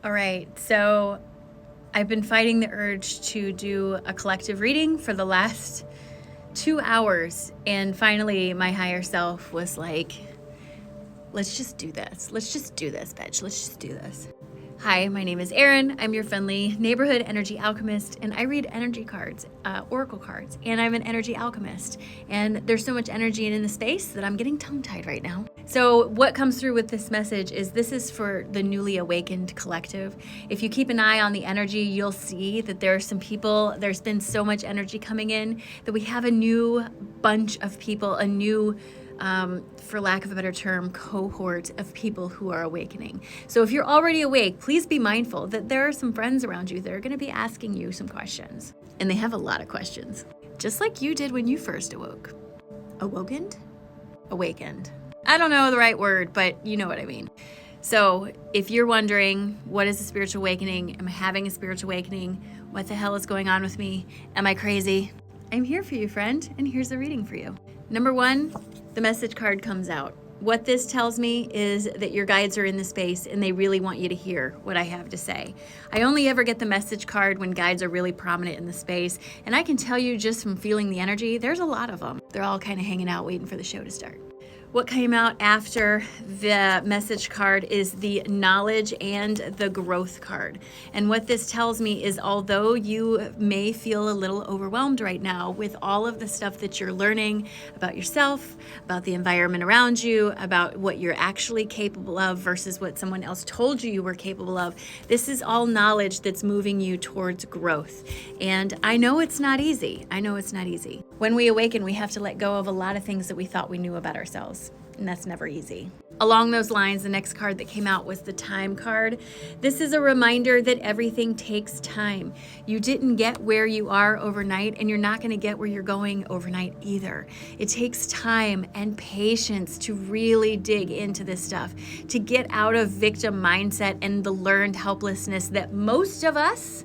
All right, so I've been fighting the urge to do a collective reading for the last 2 hours, and finally my higher self was like, let's just do this. Let's just do this, bitch. Let's just do this. Hi, my name is Erin. I'm your friendly neighborhood energy alchemist, and I read energy cards, oracle cards, and I'm an energy alchemist. And there's so much energy in the space that I'm getting tongue-tied right now. So what comes through with this message is this is for the newly awakened collective. If you keep an eye on the energy, you'll see that there are some people, there's been so much energy coming in that we have a new bunch of people, a new for lack of a better term, cohort of people who are awakening. So if you're already awake, please be mindful that there are some friends around you that are going to be asking you some questions. And they have a lot of questions, just like you did when you first awoke. Awakened? Awakened. I don't know the right word, but you know what I mean. So if you're wondering, what is a spiritual awakening? Am I having a spiritual awakening? What the hell is going on with me? Am I crazy? I'm here for you, friend, and here's a reading for you. Number one, the message card comes out. What this tells me is that your guides are in the space and they really want you to hear what I have to say. I only ever get the message card when guides are really prominent in the space, and I can tell you just from feeling the energy, there's a lot of them. They're all kind of hanging out waiting for the show to start. What came out after the message card is the knowledge and the growth card. And what this tells me is, although you may feel a little overwhelmed right now with all of the stuff that you're learning about yourself, about the environment around you, about what you're actually capable of versus what someone else told you you were capable of, this is all knowledge that's moving you towards growth. And I know it's not easy. When we awaken, we have to let go of a lot of things that we thought we knew about ourselves. And that's never easy. Along those lines, the next card that came out was the time card. This is a reminder that everything takes time. You didn't get where you are overnight, and you're not going to get where you're going overnight either. It takes time and patience to really dig into this stuff, to get out of victim mindset and the learned helplessness that most of us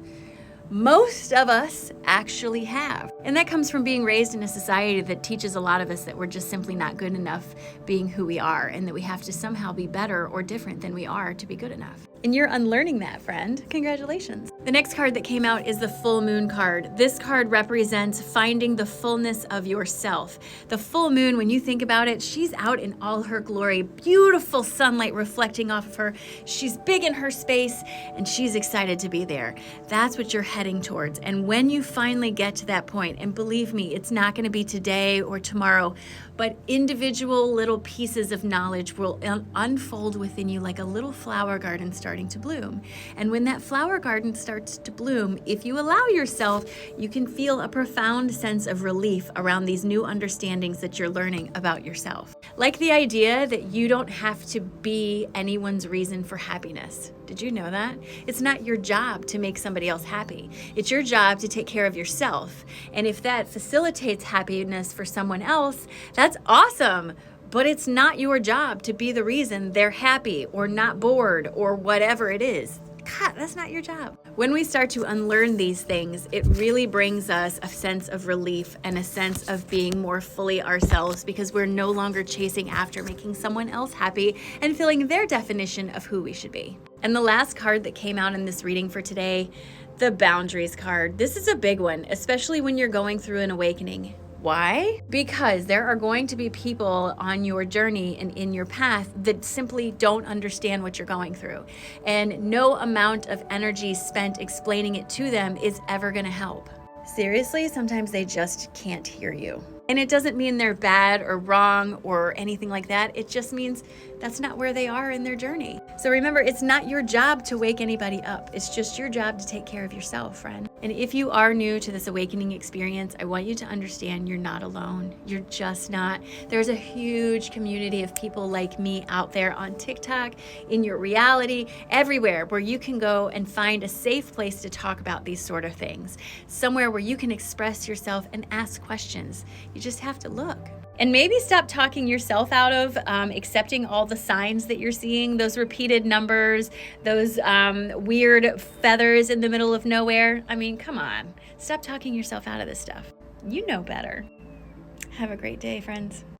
actually have. And that comes from being raised in a society that teaches a lot of us that we're just simply not good enough being who we are, and that we have to somehow be better or different than we are to be good enough. And you're unlearning that, friend. Congratulations. The next card that came out is the full moon card. This card represents finding the fullness of yourself. The full moon, when you think about it, she's out in all her glory, beautiful sunlight reflecting off of her. She's big in her space and she's excited to be there. That's what you're heading towards. And when you finally get to that point, and believe me, it's not going to be today or tomorrow, but individual little pieces of knowledge will unfold within you like a little flower garden starting to bloom. And when that flower garden starts to bloom, if you allow yourself, you can feel a profound sense of relief around these new understandings that you're learning about yourself. Like the idea that you don't have to be anyone's reason for happiness. Did you know that? It's not your job to make somebody else happy. It's your job to take care of yourself. And if that facilitates happiness for someone else, that's awesome. But it's not your job to be the reason they're happy or not bored or whatever it is. God, that's not your job. When we start to unlearn these things, it really brings us a sense of relief and a sense of being more fully ourselves, because we're no longer chasing after making someone else happy and filling their definition of who we should be. And the last card that came out in this reading for today, the boundaries card. This is a big one, especially when you're going through an awakening. Why? Because there are going to be people on your journey and in your path that simply don't understand what you're going through. And no amount of energy spent explaining it to them is ever going to help. Seriously, sometimes they just can't hear you. And it doesn't mean they're bad or wrong or anything like that. It just means that's not where they are in their journey. So remember, it's not your job to wake anybody up. It's just your job to take care of yourself, friend. And if you are new to this awakening experience, I want you to understand you're not alone. You're just not. There's a huge community of people like me out there on TikTok, in your reality, everywhere where you can go and find a safe place to talk about these sort of things. Somewhere where you can express yourself and ask questions. You just have to look. And maybe stop talking yourself out of accepting all the signs that you're seeing, those repeated numbers, those weird feathers in the middle of nowhere. I mean, come on. Stop talking yourself out of this stuff. You know better. Have a great day, friends.